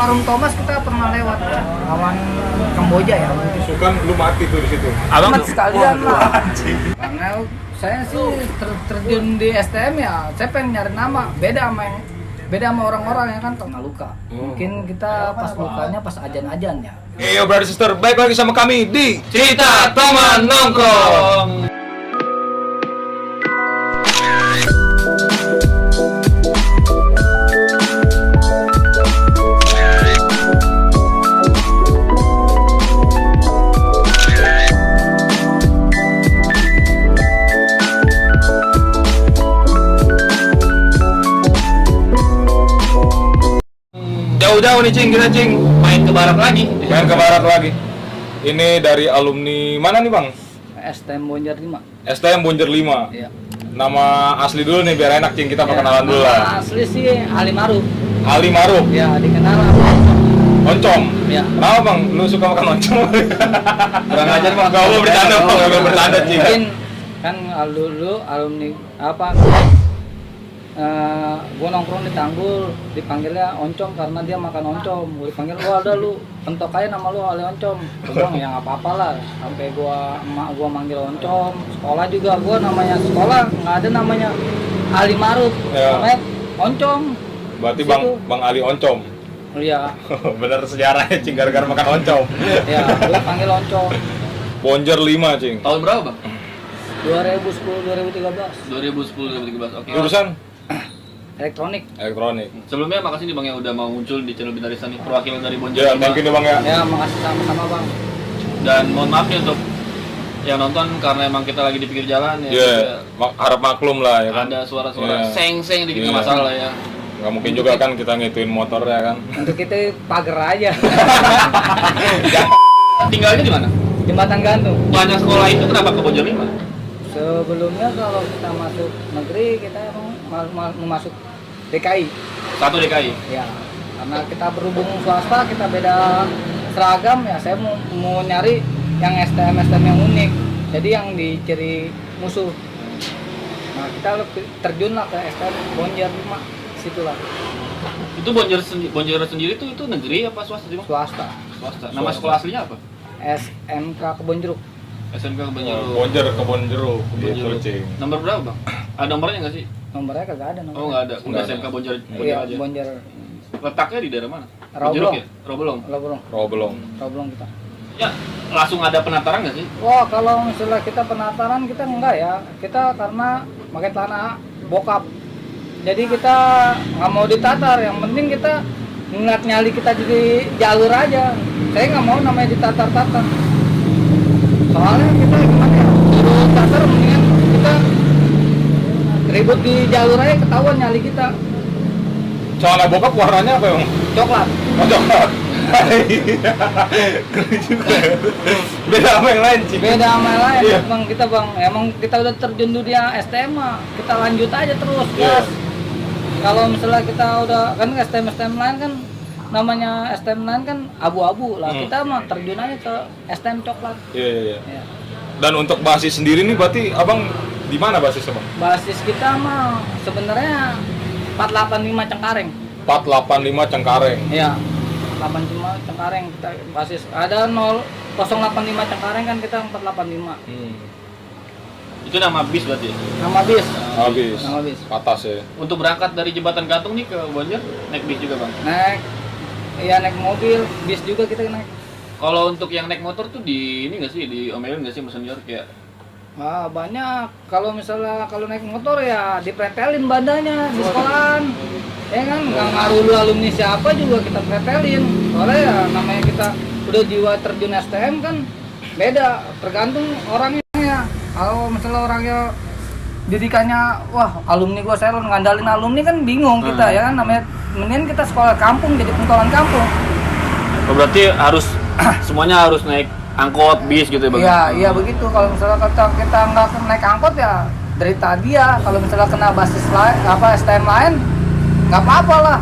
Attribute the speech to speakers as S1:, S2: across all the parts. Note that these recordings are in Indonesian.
S1: Warung Thomas kita pernah lewat lawan Kamboja ya.
S2: Tusukan lu mati tuh di situ.
S1: Abang sekalian lah. Karena saya sih terjun di STM ya, saya pengen nyari nama beda sama orang-orang yang kan kena luka. Mungkin kita pas lukanya pas ajan-ajan ya.
S2: Yo brother sister, baik lagi sama kami di Cerita Teman Nongkrong. Jauh-jauh nih Cing, kita Cing main ke barat lagi. Ini dari alumni mana nih Bang?
S1: STM Bonjer 5.
S2: STM Bonjer 5.
S1: Iya.
S2: Nama asli dulu nih biar enak Cing, kita perkenalan dulu lah.
S1: Nama asli sih Ali Maruf.
S2: Ali Maruf.
S1: Ya, dikenal
S2: Oncom.
S1: Ya.
S2: Kenapa Bang? Lu suka makan oncom? Kurang ajar Bang. Gak mau bercanda Bang, gak bercanda Cing.
S1: Mungkin kan dulu alumni apa? Gue nongkrong di Tanggul, dipanggilnya Oncom karena dia makan oncom. Gue dipanggil, wah ada lu, pentok aja nama lu Ali Oncom. Gue bilang ya nggak apa-apa lah. Sampai emak gue manggil Oncom. Sekolah juga gue namanya sekolah nggak ada namanya Ali Maruf,
S2: Ya.
S1: namanya Oncom.
S2: Berarti
S1: Situ.
S2: Bang Ali Oncom.
S1: Iya,
S2: Bener sejarahnya Cing, gara-gara makan oncom.
S1: ya gue panggil Oncom.
S2: Bonjer 5 Cing.
S3: Tahun berapa Bang?
S1: 2010-2013.
S3: 2010-2013, oke.
S2: Jurusan
S1: Elektronik.
S2: elektronik.
S3: Sebelumnya makasih nih Bang yang udah mau muncul di channel Binarista nih, perwakilan dari Bonjer
S2: Ya,
S3: 5.
S2: thank you nih Bang ya.
S1: Ya makasih sama-sama bang.
S3: Dan mohon maaf nih untuk yang nonton karena emang kita lagi di pinggir jalan ya.
S2: Iya, harap maklum lah ya kan.
S3: Ada suara-suara
S2: Iya.
S3: seng-seng dikit
S2: Iya.
S3: masalah ya.
S2: Nggak mungkin juga kan kita ngituin motor ya kan.
S1: Untuk kita pagar aja.
S3: Tinggalnya di mana?
S1: Jembatan gantung.
S3: Banyak sekolah itu kenapa ke Bonjer 5?
S1: Sebelumnya kalau kita masuk negeri kita mau masuk DKI.
S3: Satu DKI.
S1: Ya, karena kita berhubung swasta kita beda seragam ya. Saya mau nyari yang STM yang unik. Jadi yang dicari musuh. Nah kita terjun lah ke STM Bonjer 5 situlah.
S3: Itu Bonjer sendiri itu negeri apa swasta sih Bang?
S1: Swasta.
S3: Swasta. Nama sekolah aslinya apa?
S1: SMK Kebonjeruk.
S3: SMK Kebonjeruk.
S2: Bonjer kebon jeruk gitu
S3: Kebonjeruk.
S2: Cing.
S3: Nomor berapa Bang? Ada nomornya nggak sih?
S1: Nomornya kagak ada nomornya.
S3: Oh nggak ada. Udah
S2: Nggak ada.
S3: SMK Bonjer
S1: Iya,
S3: aja.
S1: Bonjer.
S3: Letaknya di daerah mana?
S1: Roblong.
S3: Bonjeruk ya? Roblong.
S1: Roblong.
S2: Oh belum.
S1: Roblong kita.
S3: Ya, langsung ada penataran nggak sih?
S1: Wah, kalau misalnya kita penataran kita enggak ya. Kita karena pakai tanah bokap. Jadi kita nggak mau ditatar. Yang penting kita ngeliat nyali kita di jalur aja. Saya nggak mau namanya ditatar-tatar. Soalnya kita gimana ya? Suruh tatar mendingan kita ribut di jalur aja ketahuan nyali kita.
S2: Celana bokap warnanya apa Bang?
S1: Coklat.
S2: Oh coklat. Keren juga. Beda sama yang lain Cing.
S1: Beda sama yang lain,
S2: Iya.
S1: bang. Kita bang, emang kita udah terjun dunia STM mah, kita lanjut aja terus,
S2: Iya.
S1: gas. Kalau misalnya kita udah kan STM lain kan namanya STM lain kan abu-abu lah. Kita mah terjun aja ke STM coklat.
S2: Iya.
S1: Ya.
S2: Dan untuk basis sendiri nih berarti Abang di mana basisnya Bang?
S1: Basis kita mah sebenarnya 485 Cengkareng.
S2: 485 Cengkareng.
S1: Iya. 85 Cengkareng kita basis. Ada 085 Cengkareng kan kita 485.
S3: Itu nama bis berarti ya?
S1: Nama bis.
S2: Habis.
S1: Nama bis.
S2: Atas ya.
S3: Untuk berangkat dari Jembatan Gantung nih ke Bonjer, naik bis juga Bang?
S1: Naik mobil, bis juga kita naik.
S3: Kalau untuk yang naik motor tuh di ini nggak sih, diomelin nggak sih sama senior kayak?
S1: Wah, banyak. Kalau misalnya kalau naik motor ya dipretelin badannya di sekolahan. Ya kan, nggak ngaruh lu alumni siapa juga kita pretelin. Soalnya ya namanya kita udah jiwa terjun STM kan beda, tergantung orangnya. Kalau misalnya orangnya didikannya, wah alumni gua saya ngandalin alumni kan bingung kita ya kan, namanya mendingan kita sekolah kampung jadi pentolan kampung.
S3: Oh, berarti harus semuanya harus naik angkot, bis gitu ya Bang?
S1: Iya begitu. Kalau misalnya kita nggak naik angkot ya derita dia. Kalau misalnya kena basis lain, STM lain, nggak apa-apa lah.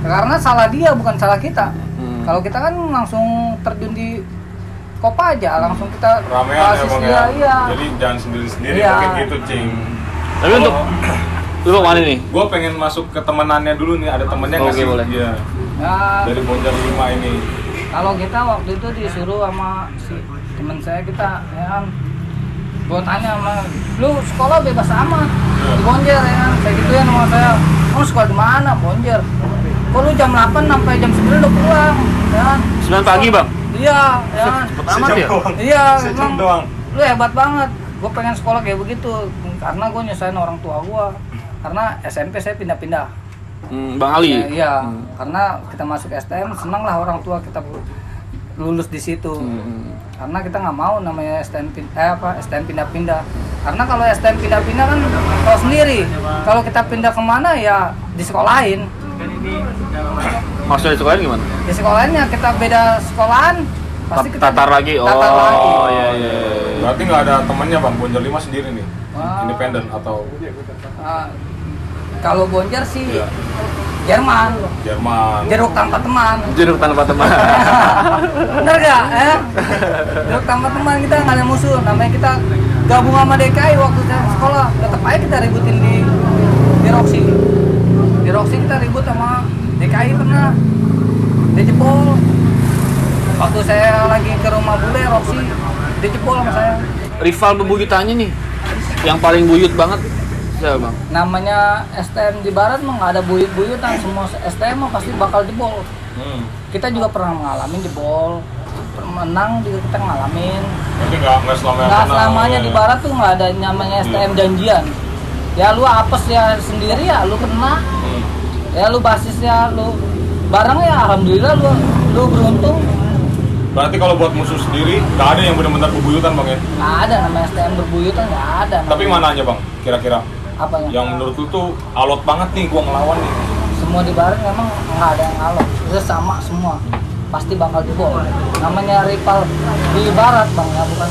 S1: Karena salah dia bukan salah kita. Kalau kita kan langsung terjun di Kopaja, langsung kita
S2: Ramean ya
S1: basis
S2: Bang
S1: dia,
S2: ya.
S1: iya.
S2: Jadi jangan sendiri-sendiri
S1: Iya.
S2: mungkin gitu Cing.
S3: Tapi untuk lu mau mana nih?
S2: Gue pengen masuk ke temenannya dulu nih, ada temennya nggak
S3: Oke,
S2: sih?
S3: boleh.
S2: Iya.
S1: Ya,
S2: dari Bonjer 5 ini?
S1: kalau kita waktu itu disuruh sama si teman saya kita, ya kan, gue tanya sama, lu sekolah bebas amat di Bonjer ya kan, saya gituin sama saya, lu sekolah di mana? Bonjer. Kok lu jam 8 sampai jam 9 udah pulang, ya kan?
S3: 9 pagi bang?
S1: Iya, ya kan?
S3: Cepet amat ya?
S1: Iya,
S2: Sejam
S1: memang
S2: doang.
S1: lu hebat banget. Gue pengen sekolah kayak begitu, karena gue nyusahin orang tua gue. Karena SMP saya pindah-pindah.
S3: Bang Ali?
S1: Ya, iya, karena kita masuk STM, senang lah orang tua kita lulus di situ. Karena kita nggak mau namanya STM STM pindah-pindah. Karena kalau STM pindah-pindah kan kalau sendiri. Kalau kita pindah kemana ya disekolahin.
S3: Maksudnya di sekolah gimana?
S1: Di sekolahannya kita beda sekolahan, pasti kita
S3: Tatar lagi?
S1: tatar lagi.
S3: Oh iya iya.
S2: Berarti nggak ada temennya Bang, Bonjer 5 sendiri nih?
S1: Wah.
S2: Independen atau?
S1: Kalau Bonjer sih
S2: Iya.
S1: Jerman, jeruk tanpa teman.
S3: Jeruk tanpa teman.
S1: Bener gak? Jeruk tanpa teman, kita nggak ada musuh. Namanya kita gabung sama DKI waktu saya sekolah, tetap aja kita ributin di Roxy. Di Roxy kita ribut sama DKI pernah. Dia jebol. Waktu saya lagi ke rumah bule Roxy, dia jebol sama saya.
S3: Rival bebuyutannya nih, yang paling buyut banget siapa bang?
S1: Namanya STM di Barat mah nggak ada buyut-buyutan, semua STM mah pasti bakal jebol. Kita juga pernah mengalami jebol, menang juga kita ngalamin.
S2: Berarti nggak
S1: Selamanya di Barat tuh nggak ada namanya STM janjian. Ya lu apes ya sendiri ya lu kena. Ya lu basisnya lu bareng ya alhamdulillah lu beruntung.
S2: Berarti kalau buat musuh sendiri nggak ada yang benar-benar bebuyutan Bang ya?
S1: Nggak ada namanya STM berbuyutan, nggak ada.
S2: Tapi mananya Bang kira-kira?
S1: Apanya?
S2: Yang menurut lu tuh alot banget nih gua ngelawan nih.
S1: Semua di Barat memang nggak ada yang ngalok, itu sama semua, pasti bakal jebol. Namanya rival di Barat Bang ya, bukan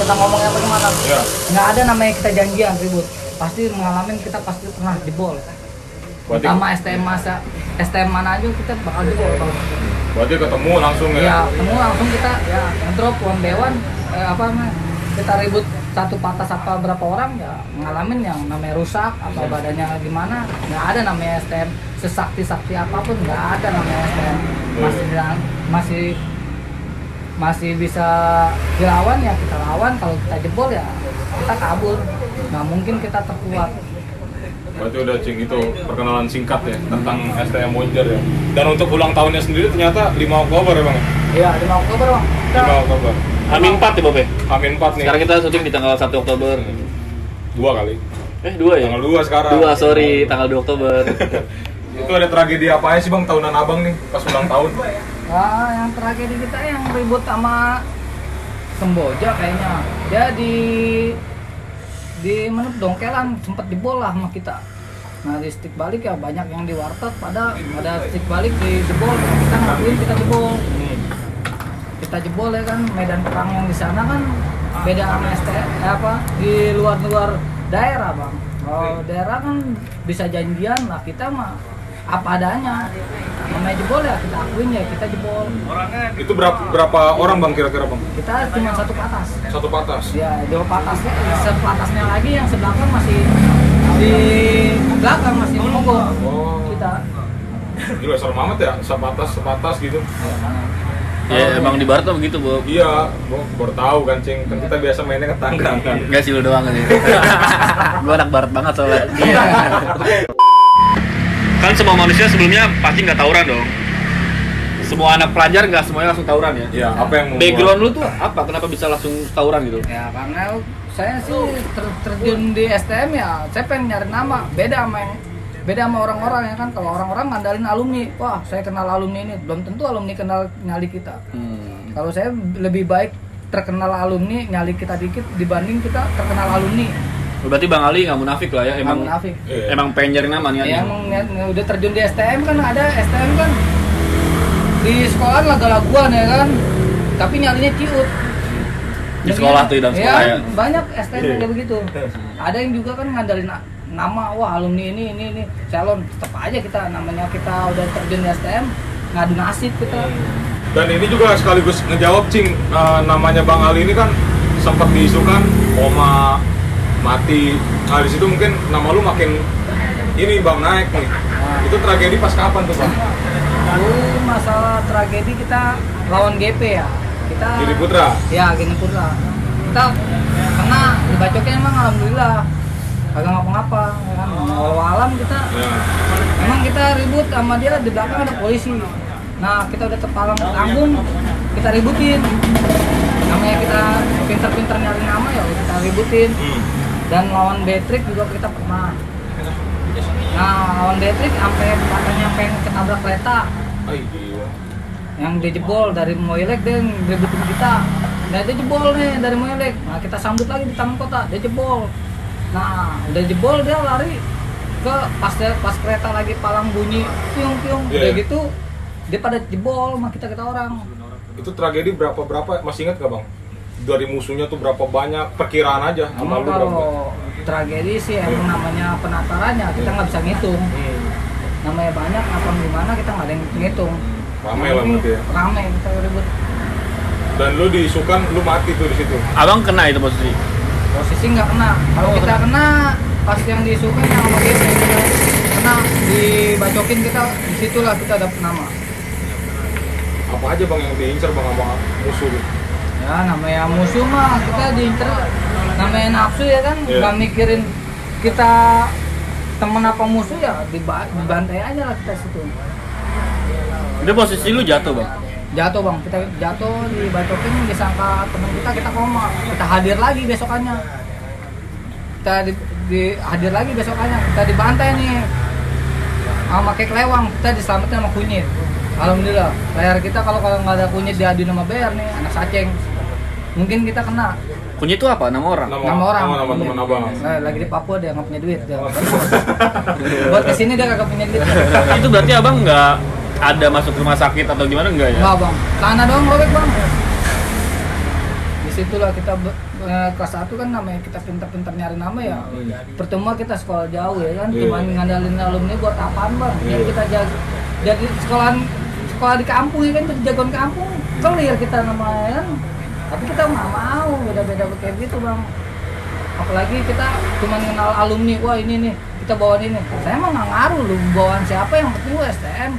S1: kita ngomongnya bagaimana.
S2: Iya.
S1: Nggak ada namanya kita janjian ribut, pasti mengalami kita pasti pernah jebol.
S2: Berarti,
S1: Sama STM mana aja kita bakal jebol Bang.
S2: berarti ketemu langsung ya?
S1: Ya ketemu langsung kita ya ngedrop uang dewan, kita ribut satu patah apa berapa orang ya ngalamin yang namanya rusak atau badannya gimana, nggak ada namanya STM sesakti apapun, nggak ada namanya STM. Masih bisa dilawan ya kita lawan, kalau kita jebol ya kita kabur, nggak mungkin kita terkuat.
S2: Berarti udah Cing, itu perkenalan singkat ya tentang STM Bonjer ya. Dan untuk ulang tahunnya sendiri ternyata 5 Oktober ya Bang?
S1: Iya 5 Oktober Bang.
S2: 5 Oktober.
S3: Hamin 4 ya Bob ya?
S2: Hamin 4 nih.
S3: Sekarang kita syuting di tanggal 1 Oktober.
S2: 2 kali.
S3: 2 ya?
S2: Tanggal 2 sekarang.
S3: 2 sorry, tanggal 2 Oktober.
S2: Itu ada tragedi apa aja sih Bang tahunan Abang nih pas ulang tahun?
S1: Yang tragedi kita yang ribut sama Semboja kayaknya. Dia di menurut dongkelan sempat jebol lah sama kita. Nah di stick balik ya banyak yang di warteg pada stick balik di jebol, kita ngakuin kita jebol. Kita jebol ya kan, medan perang yang di sana kan beda sama STM di luar daerah Bang. Kalau daerah kan bisa janjian lah, kita mah apa adanya. Namanya jebol ya kita akuin ya kita jebol.
S2: Itu berapa orang Bang kira-kira Bang?
S1: Kita cuma satu patas.
S2: Satu patas?
S1: Ya, dua patasnya, sepatasnya lagi yang sebelakang masih di belakang masih mogok.
S2: Oh.
S1: Kita.
S2: Gila serem amat ya, sepatas gitu.
S3: Ya emang di Barat tuh begitu Bob.
S2: Iya, gua baru tahu kan Cing, kan kita biasa mainnya ke tangga kan.
S3: Enggak sih lu doang kan. Gua anak Barat banget soalnya. Kan semua manusia sebelumnya pasti nggak tawuran dong. Semua anak pelajar nggak semuanya langsung tawuran ya.
S2: Iya, apa yang membuat
S3: Background lu tuh apa? Kenapa bisa langsung tawuran gitu?
S1: Ya karena saya sih terjun di STM ya, saya pengen nyari nama beda sama orang-orang ya kan. Kalau orang-orang ngandalin alumni, wah saya kenal alumni ini, belum tentu alumni kenal nyali kita. Kalau saya lebih baik terkenal alumni nyali kita dikit dibanding kita terkenal alumni.
S3: Berarti Bang Ali nggak munafik lah ya, emang
S1: munafik.
S3: Emang pengen nyari nama nih.
S1: Ya, emang udah terjun di STM kan, ada STM kan di sekolah lagu-laguan ya kan, tapi nyalinya ciut.
S3: Di sekolah tuh, dalam sekolah ya.
S1: Banyak STM kayak begitu. Ada yang juga kan ngandalin nama, wah alumni ini calon, tetap aja kita namanya kita udah terjun di STM ngadu nasib kita.
S2: Dan ini juga sekaligus ngejawab Cing, namanya Bang Ali ini kan sempat diisukan koma mati. Nah di situ mungkin nama lu makin ini Bang naik nih. Itu tragedi pas kapan tuh Bang?
S1: masalah tragedi kita lawan GP ya. Kita
S2: Giri Putra.
S1: Ya, Gini Putra. Kita kena dibacokin emang alhamdulillah. Kagak ngapa-ngapa, ya kan. Walau alam kita
S2: Ya.
S1: emang kita ribut sama dia di belakang ada polisi. Nah, kita udah terpalang tanggung, kita ributin. Namanya kita pinter-pinter nyari nama ya kita ributin. Dan lawan Betrik juga kita pernah. Nah, lawan Betrik sampai katanya pengen ketabrak kereta
S2: Ay, gila.
S1: yang dia jebol dari Moilek, dia ributin kita. Nah, dia jebol nih dari Moilek. Nah, kita sambut lagi di Taman Kota, dia jebol. Nah, udah jebol dia lari ke pas kereta lagi palang bunyi piung-piung.
S2: Iya.
S1: Udah gitu dia pada jebol sama kita orang.
S2: Itu tragedi berapa masih ingat gak bang? Dari musuhnya tuh berapa banyak, perkiraan aja sama
S1: Emang
S2: lu berapa?
S1: kalau tragedi sih emang namanya penatarannya kita nggak bisa ngitung. Namanya banyak apa gimana kita nggak ada yang ngitung.
S2: Rame lah berarti ya.
S1: Rame kita ribut.
S2: Dan lu diisukan, lu mati tuh di situ.
S3: Abang kena itu posisi.
S1: Posisi nggak kena. Kalau kita kena pas yang disukai yang sama kita kena dibacokin kita disitulah kita dapat nama.
S2: Apa aja bang yang diincar bang sama musuh?
S1: Ya namanya musuh mah kita diincer, namanya nafsu ya kan,
S2: Iya.
S1: nggak mikirin kita temen apa musuh ya dibantai aja lah kita situ.
S3: Itu posisi lu jatuh bang.
S1: Jatuh bang, kita jatuh dibacokin disangka temen kita koma, kita hadir lagi besokannya. Kita hadir lagi besokannya, kita dibantai nih sama kek lewang, kita diselamatin sama kunyit. Alhamdulillah, layar kita kalau nggak ada kunyit diadu nama Bear nih, anak saceng. Mungkin kita kena.
S3: Kunyit itu apa? Nama orang?
S1: Nama orang.
S2: Nama teman abang.
S1: Nah, lagi di Papua dia nggak punya duit. Dia. Buat kesini dia kagak punya duit.
S3: Itu berarti abang nggak ada masuk rumah sakit atau gimana enggak ya?
S1: Enggak bang, tanah doang robek bang. Disitulah kita kelas 1 kan namanya kita pinter-pinter nyari nama ya. Pertama kita sekolah jauh ya kan,
S2: Iya.
S1: cuman ngandalin alumni buat apaan bang? Jadi kita jadi sekolah di kampung ya kan, jadi jagoan kampung, clear kita namanya kan. Tapi kita nggak mau beda-beda kayak gitu bang. Apalagi kita cuma kenal alumni, wah ini nih kita bawa ini. Saya mah nggak ngaruh lu bawaan siapa, yang penting lu STM.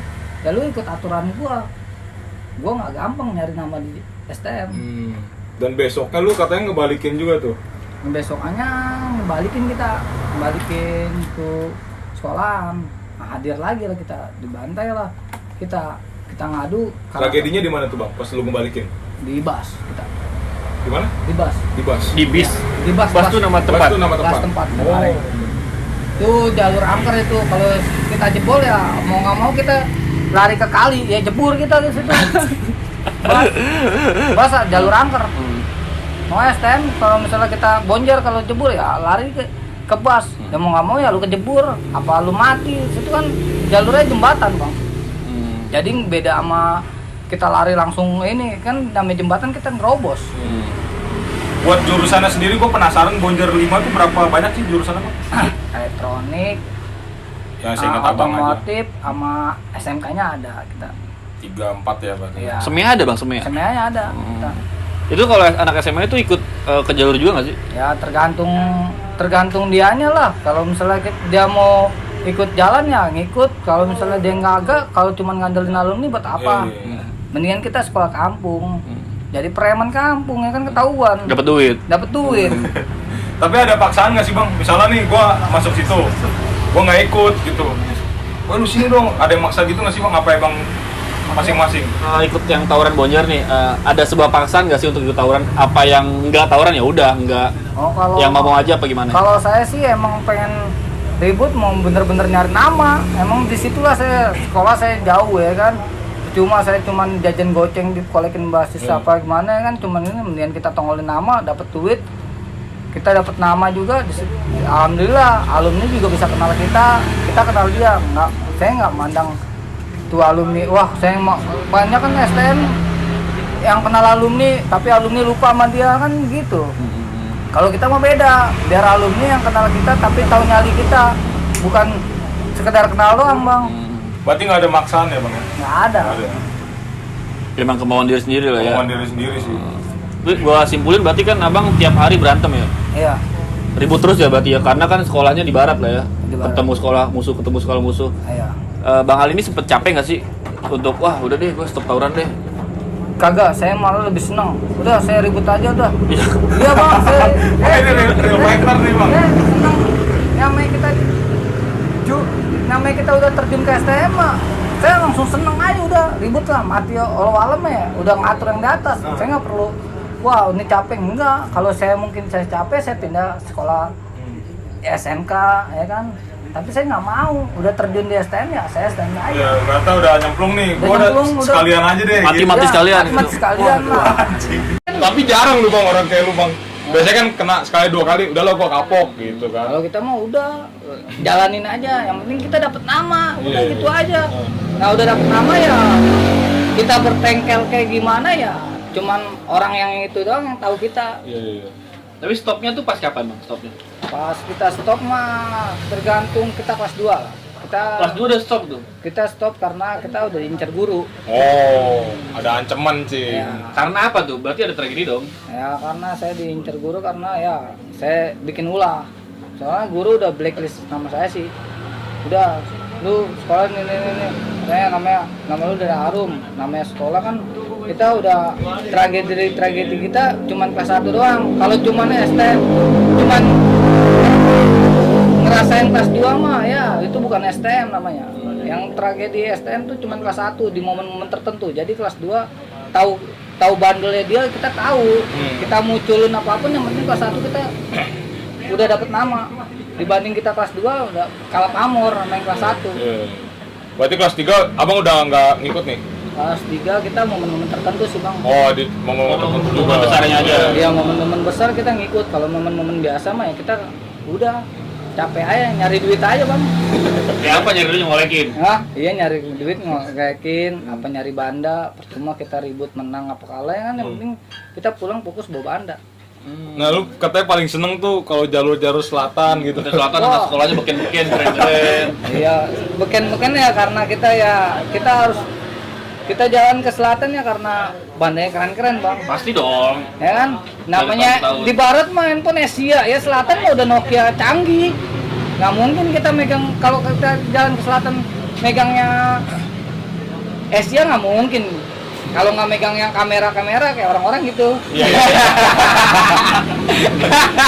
S1: Ya lu ikut aturan gua nggak gampang nyari nama di STM.
S2: Dan besoknya lu katanya ngebalikin juga tuh.
S1: Besokannya ngebalikin ke sekolahan. Nah, hadir lagi lah kita, dibantai lah kita ngadu.
S2: Tragedinya di mana tuh bang? Pas lu ngebalikin?
S1: Di bas kita.
S2: Di mana?
S1: Di bas.
S2: Di bas.
S3: Di bis.
S1: Di bas.
S3: Bas itu nama tempat.
S2: Bas itu nama
S1: Bas
S2: tempat.
S1: tempat.
S2: Oh.
S1: Kemarin. Itu jalur angker itu, kalau kita jebol ya mau nggak mau kita lari ke kali ya, jebur kita di situ. Bas jalur angker. Mau STM kalau misalnya kita bonjer, kalau jebur ya lari ke bas. Ya mau nggak mau ya lu kejebur, apa lu mati. Situ kan jalurnya jembatan bang. Jadi beda sama kita lari langsung ini kan, namanya jembatan kita nerobos.
S2: Buat jurusannya sendiri gua penasaran Bonjer 5 itu berapa banyak sih jurusannya bang?
S1: Elektronik,
S2: Ya saya ingat abang aja.
S1: otomotif, sama SMK-nya ada kita.
S2: 3-4 ya berarti.
S1: Iya.
S3: Semia ada bang, semia.
S1: SMK-nya ada. Kita.
S3: Itu kalau anak SMA itu ikut ke jalur juga nggak sih?
S1: Ya tergantung dianya lah. Kalau misalnya dia mau ikut jalan ya ngikut. Kalau misalnya dia nggak, kalau cuma ngandelin alumni buat apa?
S2: Iya.
S1: Mendingan kita sekolah kampung. Jadi preman kampung ya kan, ketahuan.
S3: Dapat duit.
S1: Dapat duit.
S2: Tapi ada paksaan nggak sih bang? Misalnya nih gua masuk situ, gua nggak ikut gitu. Wah lu sini dong, ada yang maksa gitu nggak sih bang? Apa emang masing-masing?
S3: Ikut yang tawuran Bonjer nih, ada sebuah paksaan nggak sih untuk ikut tawuran? Apa yang nggak tawuran ya udah nggak,
S1: Oh, kalau
S3: yang mau aja apa gimana?
S1: Kalau saya sih emang pengen ribut, mau bener-bener nyari nama. Emang disitulah saya sekolah, saya jauh ya kan. Saya cuman jajan goceng, dikolekin basis apa gimana ya kan. Cuman ini mendingan kita tongolin nama, dapat duit. Kita dapat nama juga. Alhamdulillah alumni juga bisa kenal kita kenal dia. Saya nggak mandang tuh alumni. Wah, saya banyak kan STM yang kenal alumni, tapi alumni lupa sama dia kan gitu. Kalau kita mah beda, biar alumni yang kenal kita tapi tahu nyali kita, bukan sekedar kenal doang bang.
S2: Berarti nggak ada maksaan ya bang?
S1: Nggak ada.
S2: Nggak ada.
S3: Memang kemauan diri sendiri lah ya.
S2: Kemauan diri sendiri sih.
S3: Tapi gua simpulin berarti kan abang tiap hari berantem ya?
S1: Iya.
S3: Ribut terus ya berarti ya, karena kan sekolahnya di barat lah ya.
S1: Di barat.
S3: Ketemu sekolah musuh,
S1: Iya.
S3: Bang Ali ini sempet capek nggak sih untuk wah udah deh gue stop tawuran deh?
S1: Kagak, saya malah lebih senang. Udah, saya ribut aja udah. Iya bang, saya
S2: Ini real fighter nih bang.
S1: senang. Namanya kita udah terjun ke STM mah, saya langsung seneng aja udah ribut lah, mati walau alam ya, udah ngatur yang di atas. Saya nggak perlu, wah ini capek enggak. Kalau saya mungkin saya capek, saya pindah sekolah SMK ya kan. Tapi saya nggak mau, udah terjun di STM ya saya STM aja.
S2: Ya berarti udah nyemplung nih, gua udah
S1: nyemplung, udah.
S2: sekalian aja deh.
S3: Mati-mati
S2: gitu.
S3: sekalian.
S1: Mati sekalian lah.
S2: Tapi jarang lu bang orang kayak lu bang. Biasanya kan kena sekali 2 kali, udah lo gua kapok gitu kan.
S1: Kalau kita mau udah jalanin aja, yang penting kita dapat nama, udah
S2: Iya,
S1: gitu
S2: iya.
S1: aja. Nah udah dapat nama ya, kita bertengkel kayak gimana ya, cuman orang yang itu doang yang tahu kita.
S2: Iya.
S3: Tapi stopnya tuh pas kapan bang? Stopnya?
S1: Pas kita stop mah tergantung kita kelas 2 lah.
S3: Kelas 2 udah stop tuh.
S1: Kita stop karena kita udah diincar guru.
S2: Oh, ada ancaman sih.
S1: Ya,
S3: Karena apa tuh? Berarti ada tragedi dong.
S1: ya karena saya diincar guru karena ya saya bikin ulah. Soalnya guru udah blacklist nama saya sih. Udah, lu sekolah ini. Saya nama lu udah harum. Namanya sekolah kan kita udah tragedi kita cuman kelas 1 doang. Kalau cuman STM, cuman ngerasain kelas 2 mah ya itu bukan STM namanya. Yang tragedi STM tuh cuman kelas 1 di momen-momen tertentu. Jadi kelas 2 tahu bandelnya dia kita tahu. Kita munculin apapun yang penting kelas 1 kita udah dapet nama. Dibanding kita kelas 2 udah kalah pamor sama yang kelas 1.
S2: Iya. Berarti kelas 3 abang udah nggak ngikut nih?
S1: Kelas 3 kita momen-momen tertentu sih bang.
S2: Oh, di mau tertentu juga.
S3: besarnya aja.
S1: Iya momen-momen besar kita ngikut. Kalau momen-momen biasa mah ya kita udah capek aja nyari duit aja bang.
S3: Ya apa nyari dulu ngolekin?
S1: Hah? Iya nyari duit ngolekin, apa nyari banda, percuma kita ribut menang apa kalah ya kan yang penting kita pulang fokus bawa banda.
S2: Nah, lu katanya paling seneng tuh kalau jalur-jalur selatan gitu.
S3: Di selatan anak sekolahnya beken-beken keren-keren.
S1: Iya, beken-beken ya karena kita harus kita jalan ke selatan ya karena bandanya keren-keren bang.
S3: Pasti dong.
S1: Ya kan? Namanya
S3: tahun.
S1: di barat mah handphone Asia, ya selatan mah udah Nokia canggih. Nggak mungkin kita megang, kalau kita jalan ke selatan megangnya Asia nggak mungkin. Kalau nggak megang yang kamera-kamera kayak orang-orang gitu.
S2: Iya.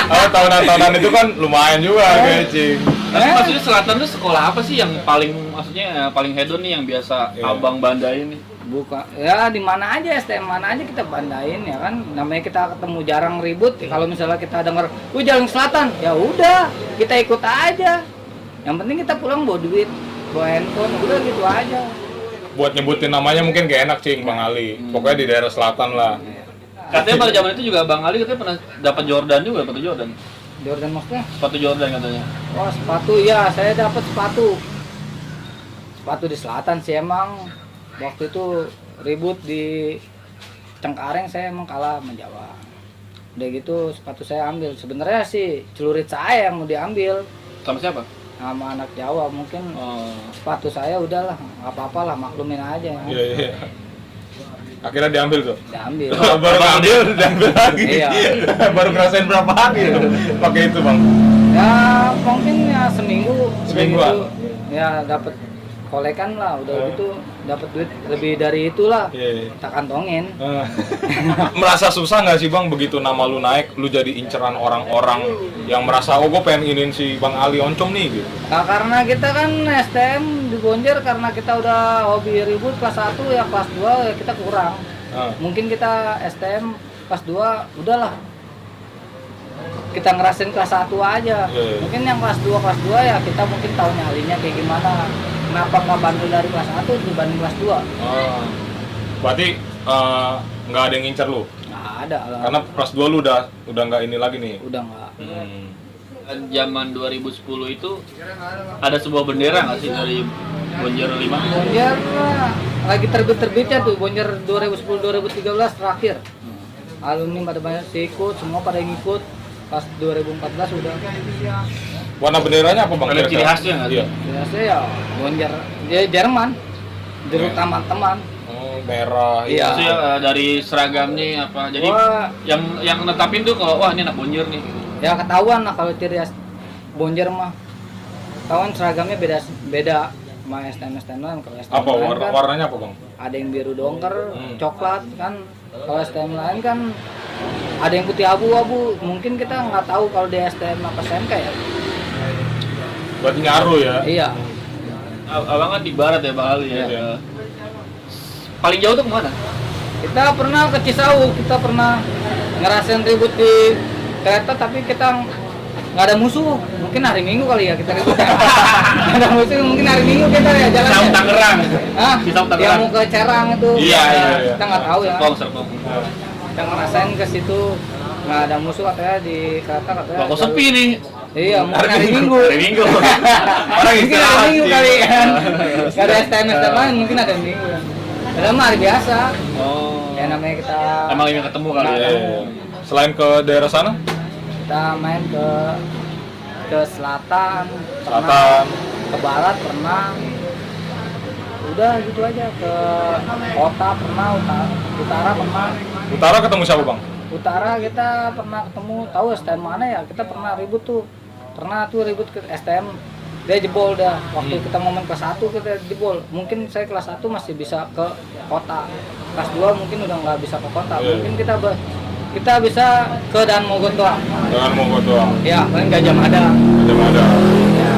S2: Oh, tahunan-tahunan itu kan lumayan juga kayak cing.
S3: Tapi maksudnya selatan tuh sekolah apa sih yang paling hedon nih yang biasa
S2: Iya.
S3: abang bandain nih?
S1: Buka, ya di mana aja STM mana aja kita bandain ya kan. Namanya kita ketemu jarang ribut. Kalau misalnya kita denger, jalan selatan, ya udah kita ikut aja. Yang penting kita pulang bawa duit, bawa handphone, udah gitu aja.
S2: Buat nyebutin namanya mungkin gak enak cing Bang Ali. Pokoknya di daerah selatan lah.
S3: Katanya pada zaman itu juga Bang Ali katanya pernah dapat Jordan juga, sepatu Jordan.
S1: Jordan maksudnya?
S3: Sepatu Jordan katanya.
S1: Wah sepatu ya, saya dapat sepatu di selatan sih emang. Waktu itu ribut di Cengkareng, saya emang kalah sama Jawa. Udah gitu sepatu saya ambil. Sebenarnya sih celurit saya yang mau diambil
S3: Sama siapa?
S1: sama anak Jawa. Mungkin sepatu saya udahlah, nggak apa-apa lah, maklumin aja ya.
S2: Iya. Akhirnya diambil tuh.
S1: Diambil.
S2: Baru ngambil, diambil lagi.
S1: Iya.
S2: Baru ngerasain berapa hari tuh pakai itu Bang.
S1: Ya mungkin ya seminggu.
S2: Semingguan.
S1: Ya dapat kolekan lah, udah gitu dapat duit lebih dari itulah.
S2: Iya.
S1: Kita kantongin.
S2: Merasa susah nggak sih Bang begitu nama lu naik, lu jadi inceran orang-orang yang merasa oh gue pengen inin si Bang Ali Oncom nih gitu.
S1: Nah, karena kita kan STM di Bonjer, karena kita udah hobi ribut kelas 1 ya kelas 2 ya kita kurang. Mungkin kita STM kelas 2 udahlah. Kita ngerasain kelas 1 aja.
S2: Yeah.
S1: Mungkin yang kelas 2 ya kita mungkin tahu nyalinya kayak gimana. Kenapa nggak bandel dari kelas 1 dibanding kelas 2?
S2: Berarti nggak ada yang ngincer lu?
S1: Nggak ada lah.
S2: Karena kelas 2 lu udah nggak ini lagi nih.
S1: Udah nggak.
S3: Zaman 2010 itu ada sebuah bendera nggak sih dari Bonjer 5?
S1: Bonjer lah, lagi terbit-terbitnya tuh Bonjer 2010-2013 terakhir. Alumni pada banyak sih ikut, semua pada yang ikut. Pas 2014 udah.
S2: Warna benderanya apa Bang?
S3: Ada ciri khasnya nggak sih?
S2: Iya.
S1: Biasanya ya Bonjer, dia Jerman, jeruk
S2: Iya.
S1: teman-teman.
S2: Oh, merah.
S1: Iya.
S3: Maksudnya dari seragamnya apa? Jadi
S1: Wah.
S3: yang netapin tuh kalau wah ini anak Bonjer nih.
S1: Ya ketahuan lah kalau ciri khas Bonjer mah. Ketahuan seragamnya beda. sama STM lain. Kalau STM
S2: Apa
S1: lain kan
S2: warnanya apa bang?
S1: ada yang biru dongker, coklat kan. Kalau STM lain kan ada yang putih abu-abu. Mungkin kita nggak tahu kalau di STM apa SMK ya.
S2: Berarti ngaruh ya?
S1: Iya.
S3: Abang kan di barat ya Bang Ali ya.
S2: Iya.
S3: Paling jauh tuh kemana?
S1: Kita pernah ke Cisauk, kita pernah ngerasain ribut di kereta tapi kita nggak ada musuh. Mungkin hari Minggu kali ya kita ribut. Nggak ada musuh, mungkin hari Minggu kita ya jalan.
S3: Cisauk Tangerang.
S1: Hah?
S3: Cisauk
S1: Yang
S3: Tangerang.
S1: mau ke Cerang itu.
S3: Iya.
S1: Kita nggak tahu ya.
S3: Serpong.
S1: Kita ngerasain ke situ nggak ada musuh katanya di kereta katanya.
S3: Kok sepi nih?
S1: Iya, mungkin hari Minggu.
S3: Hari Minggu.
S2: Orang
S1: Mungkin
S2: istirahat
S1: hari Minggu
S2: sih.
S1: kali kan. Nggak ada STM lain, mungkin ada Minggu. Dalam hari biasa.
S3: Oh.
S1: Ya namanya kita
S3: Emang ingin ketemu kali ya.
S2: Iya. Selain ke daerah sana?
S1: kita main ke selatan,
S2: Selatan.
S1: ke barat pernah. Udah gitu aja ke kota pernah, utara pernah.
S2: Utara ketemu siapa bang?
S1: Utara kita pernah ketemu, tahu STM mana ya? Kita pernah ribut tuh. Pernah tuh ribut ke STM. Dia jebol dah. Waktu kita momen kelas 1 kita jebol. Mungkin saya kelas 1 masih bisa ke kota. Kelas 2 mungkin udah nggak bisa ke kota.
S2: Iya.
S1: Mungkin kita bisa ke Dan Mogot doang.
S2: Dengan Mogot doang.
S1: Ya, paling Gajah Mada.
S2: Macam ada.
S1: Ya.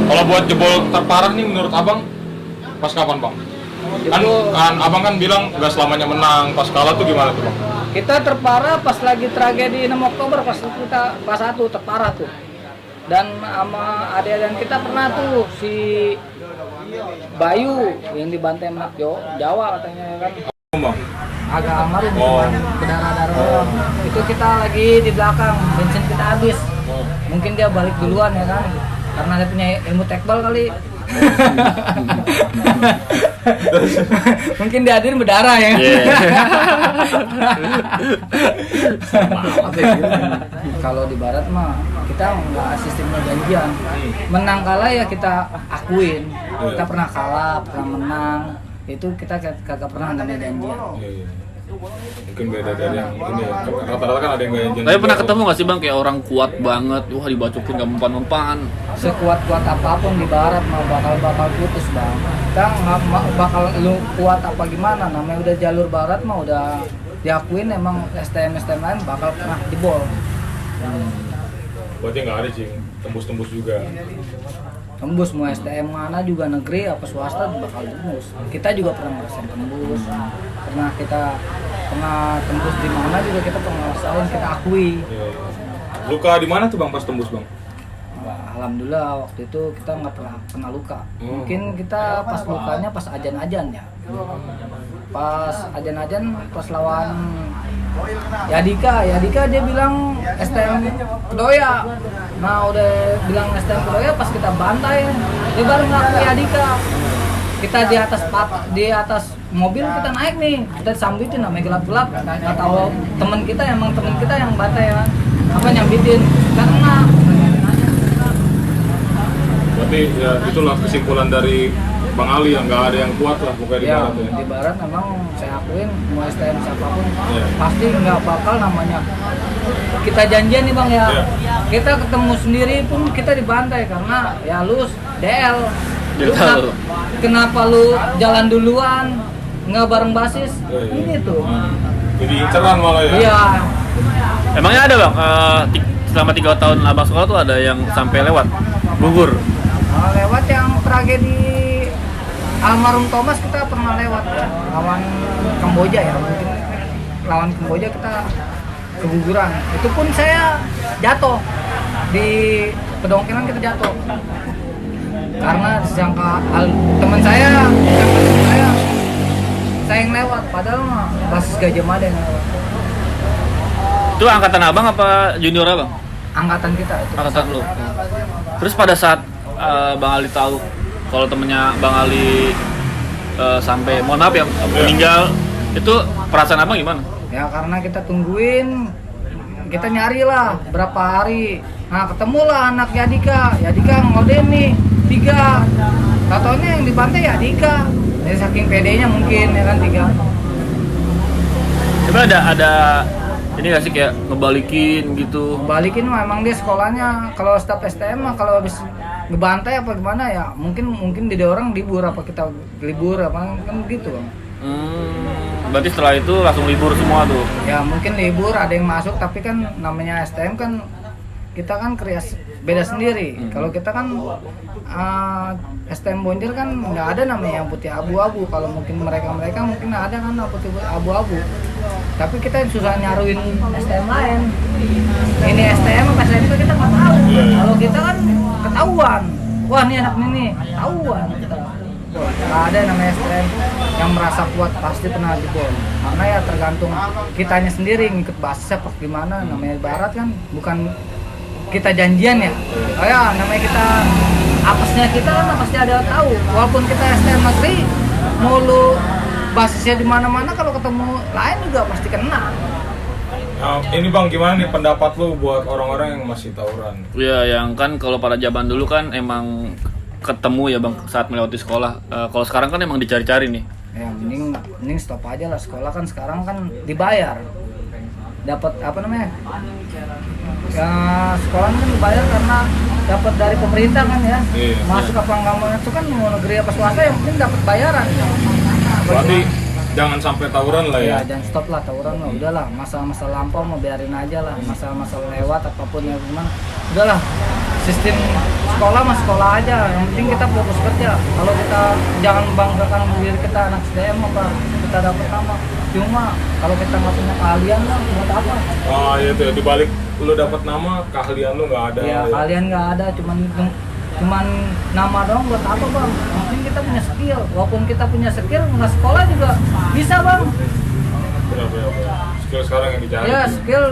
S2: Kalau buat jebol terparah nih menurut abang, pas kapan bang? Kan abang kan bilang nggak selamanya menang, pas kalah tuh gimana tuh bang?
S1: Kita terparah pas lagi tragedi 6 Oktober pas kita kelas 1 terparah tuh. Dan sama adik-adik kita pernah tuh si Bayu yang dibantai anak Jawa katanya kan.
S2: Bang.
S1: Agak almarhum
S2: Oh.
S1: berdarah-darah. Itu kita lagi di belakang, bensin kita habis. Mungkin dia balik duluan ya kan. Karena dia punya ilmu tekbal kali. Mungkin dia hadirin berdarah ya. Kalau di barat mah kita nggak sistemnya janjian. Menang kalah ya kita akuin. Kita pernah kalah, pernah menang. Itu kita kagak pernah namanya janjian.
S2: Iya. Mungkin beda dari yang ini ya. Rata-rata kan ada yang nggak janji.
S3: Tapi pernah ketemu nggak sih Bang kayak orang kuat banget, wah dibacokin nggak mempan-mempan.
S1: Sekuat-kuat apapun di barat mah bakal putus bang. Kita nggak bakal lu kuat apa gimana, namanya udah jalur barat mah udah diakuin emang STM lain bakal pernah jebol.
S2: Berarti nggak ada sih, tembus-tembus juga.
S1: Tembus mau STM mana juga negeri apa swasta bakal tembus. Kita juga pernah ngerasain tembus. Pernah tembus di mana juga kita pernah ngerasain, kita akui.
S2: Iya. Luka di mana tuh bang pas tembus bang?
S1: Alhamdulillah waktu itu kita nggak pernah kena luka. Mungkin kita pas lukanya pas ajan-ajan ya. Pas ajan-ajan pas lawan Yadika dia bilang STM Kedoya. Nah udah bilang STM Kedoya pas kita bantai dia baru ngaku Yadika. Kita di atas mobil kita naik nih, kita sambitin namanya gelap-gelap. Nggak tahu teman kita yang bantai kan. Apa nyambitin karena
S2: Berarti ya itulah kesimpulan dari Bang Ali yang nggak ada yang kuat lah pokoknya di
S1: ya,
S2: barat ya.
S1: di barat memang saya akuin mau STM siapapun
S2: Iya.
S1: pasti nggak bakal namanya kita janjian nih bang ya.
S2: Iya.
S1: Kita ketemu sendiri pun kita dibantai karena ya lu DL. Lu kenapa lu jalan duluan nggak bareng basis?
S2: Iya.
S1: Ini tuh.
S2: Jadi inceran malah ya.
S1: Iya.
S3: Emangnya ada Bang, selama 3 tahun abang sekolah tuh ada yang sampai lewat gugur?
S1: Lewat yang tragedi almarhum Thomas kita pernah lewat ya. Lawan Kamboja ya mungkin. Lawan Kamboja kita keguguran. Itu pun saya jatuh di pedongkelan kita jatuh. Karena disangka teman saya yang lewat padahal mah basis Gajah Mada yang lewat.
S3: Itu angkatan abang apa junior abang?
S1: Angkatan kita itu.
S3: Angkatan lu. Terus pada saat Bang Ali tahu kalau temennya Bang Ali sampai mohon maaf ya meninggal, itu perasaan abang gimana?
S1: Ya karena kita tungguin, kita nyari lah berapa hari. Nah ketemulah anak Yadika ngoden nih 3. Tatonya yang dibantai Yadika. Jadi saking pedenya mungkin ya kan 3.
S3: Coba ada ini nggak sih kayak ngebalikin gitu?
S1: Balikin mah emang dia sekolahnya kalau staf STM mah kalau habis ngebantai apa gimana ya, mungkin di orang libur apa kita libur apa kan gitu Bang.
S3: Berarti setelah itu langsung libur semua tuh.
S1: Ya mungkin libur, ada yang masuk, tapi kan namanya STM kan kita kan kreasi beda sendiri. Kalau kita kan STM Bonjer kan nggak ada namanya yang putih abu-abu. Kalau mungkin mereka mungkin ada kan putih abu-abu. Tapi kita susah nyaruin STM lain. Ini STM apa STM kita nggak tahu. Kalau kita kan ketahuan. Wah ini anak ini ketahuan kita. Nggak ada namanya STM yang merasa kuat pasti pernah jebol. Karena ya tergantung kitanya sendiri ngikut basis apa gimana. Namanya barat kan bukan kita janjian ya. Oh ya namanya kita apesnya kita kan pasti ada tahu. Walaupun kita STM negeri mau lu basisnya di mana-mana, kalau ketemu lain juga pasti kena.
S2: Nah, ini Bang, gimana nih pendapat lu buat orang-orang yang masih tawuran?
S3: Iya, yang kan kalau pada zaman dulu kan emang ketemu ya Bang saat melewati sekolah. Kalau sekarang kan emang dicari-cari nih.
S1: Ya mending stop aja lah, sekolah kan sekarang kan dibayar. Dapat apa namanya? Ya sekolah kan dibayar karena dapat dari pemerintah kan ya.
S2: Iya.
S1: Masuk apa nggak masuk kan mau negeri apa swasta yang penting dapat bayaran.
S2: Berarti jangan sampai tawuran lah ya.
S1: Ya jangan stop lah tawuran lah, udahlah masa-masa lampau mau biarin aja lah, masa-masa lewat apapun ya gimana, udahlah sistem sekolah mah sekolah aja, yang penting kita fokus kerja. Kalau kita jangan banggakan diri kita anak SDM apa kita dapat nama, cuma kalau kita nggak punya keahlian lah buat apa?
S2: Oh iya tuh, dibalik lu dapat nama, keahlian lu nggak ada.
S1: Ya kalian nggak ada, cuman nama doang buat apa Bang? Yang penting kita punya skill, walaupun kita punya skill nggak sekolah juga bisa Bang.
S2: Benar. Skill sekarang yang dicari.
S1: Ya skill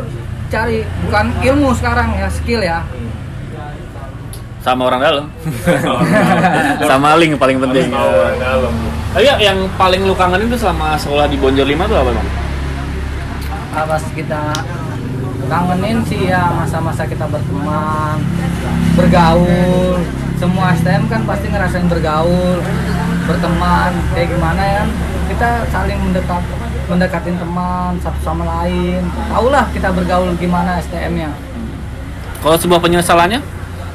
S1: cari, bukan ilmu sekarang ya, skill ya.
S3: Sama orang dalam. Sama link paling penting.
S2: Sama orang dalam.
S3: Tapi ya, yang paling lu kangenin tuh selama sekolah di Bonjer 5 tuh apa Bang?
S1: Pas kita kangenin sih ya masa-masa kita berteman, bergaul. Semua STM kan pasti ngerasain bergaul, berteman, kayak gimana ya. Kita saling mendekatin teman satu sama lain. Tahulah kita bergaul gimana STM-nya.
S3: Kalau sebuah penyesalannya?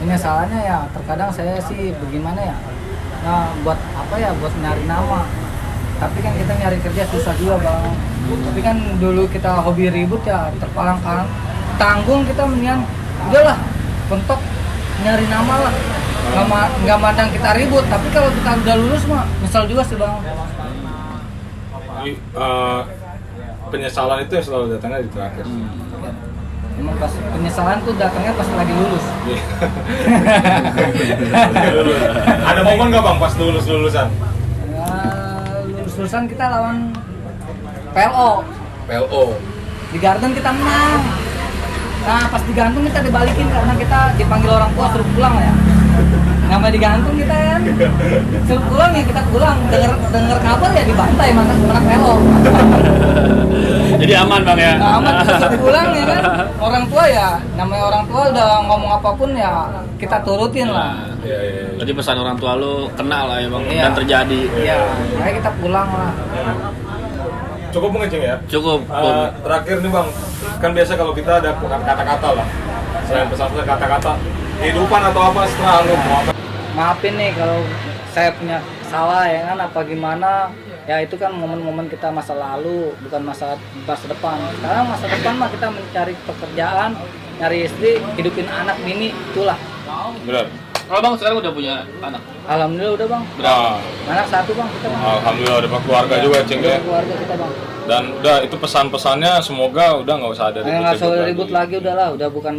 S1: Ini salahnya ya terkadang saya sih bagaimana ya. Nah, buat apa ya, buat nyari nama. Tapi kan kita nyari kerja susah juga Bang. Tapi kan dulu kita hobi ribut ya, terpalang tanggung, kita mendingan udahlah bentok nyari nama lah. Nggak mandang kita ribut, tapi kalau kita udah lulus mah misal juga sih Bang.
S2: Jadi, penyesalan itu yang selalu datangnya di terakhir.
S1: Emang pas penyesalan tuh datangnya pas lagi lulus.
S2: Ada momen nggak Bang pas lulusan?
S1: Ya, lulusan kita lawan PLO. Di Garden kita menang. Nah pas digantung kita dibalikin karena kita dipanggil orang tua suruh pulang ya. Namanya digantung kita kan, suruh pulang ya kita pulang. Dengar kabar ya dibantai mana PLO.
S3: Jadi aman Bang ya?
S1: Nah, aman kita suruh pulang ya kan. Orang tua ya, namanya orang tua udah ngomong apapun ya kita turutin lah.
S2: Iya.
S3: Jadi pesan orang tua lu kena lah ya Bang,
S1: Iya.
S3: dan terjadi.
S1: Iya, makanya kita pulang lah.
S2: Cukup mengecing ya?
S3: Cukup.
S2: Terakhir nih Bang, kan biasa kalau kita ada kata-kata lah. Selain pesan-pesan kata-kata, kehidupan atau apa setelah lu mau apa?
S1: Maafin nih kalau saya punya salah ya kan apa gimana. Ya itu kan momen-momen kita masa lalu, bukan masa depan. Sekarang masa depan mah kita mencari pekerjaan, nyari istri, hidupin anak bini, itulah.
S2: Benar.
S3: Kalau Bang sekarang udah punya anak?
S1: Alhamdulillah udah Bang.
S2: Nah,
S1: Anak satu Bang kita Bang.
S2: alhamdulillah udah keluarga juga Cing ya.
S1: Keluarga kita Bang.
S2: Dan udah itu pesan-pesannya semoga udah nggak usah ada
S1: Nggak usah ribut lagi udahlah, udah bukan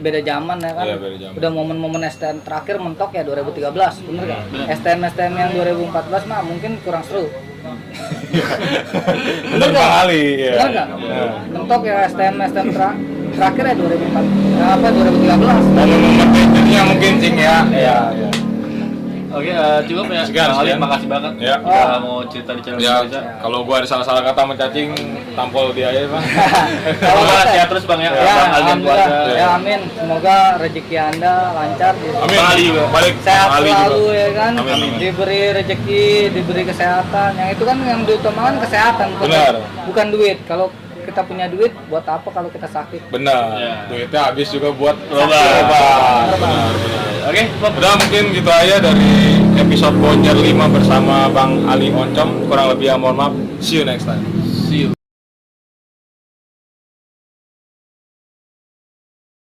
S1: beda zaman ya kan.
S2: Iya, beda zaman.
S1: Udah momen-momen STM terakhir mentok ya 2013, bener gak? STM yang 2014 mah mungkin kurang seru.
S2: Bener kali ya.
S1: Bener gak? Mentok ya STM terakhir ya 2013.
S2: Momennya mungkin Cing ya. Iya.
S3: Oke, cukup ya.
S2: Sekian,
S3: Bang Ali,
S2: sekian.
S3: makasih banget.
S2: Ya.
S3: Udah mau cerita di channel
S2: Ya,
S3: Indonesia.
S2: kalau gua ada salah-salah kata mencacing, tampol dia aja Bang.
S3: Semoga sehat terus Bang ya.
S1: Ya,
S3: Bang Ali dan
S1: alhamdulillah.
S3: keluarga.
S1: Ya, amin. Semoga rezeki Anda lancar.
S2: Amin.
S3: Bang Ali juga.
S2: Balik
S1: Sehat
S2: Bang Ali
S1: selalu
S2: juga.
S1: ya kan.
S2: Amin.
S1: Diberi rezeki, diberi kesehatan. Yang itu kan yang diutamakan kesehatan,
S2: Benar.
S1: bukan duit. Kalau kita punya duit, buat apa kalau kita sakit?
S2: Benar.
S3: Ya.
S2: Duitnya habis juga buat
S3: Obat.
S2: Benar, benar.
S3: Oke, Bob.
S2: Udah mungkin gitu aja dari episode Bonjer 5 bersama Bang Ali Oncom. Kurang lebih mohon maaf. See you next time.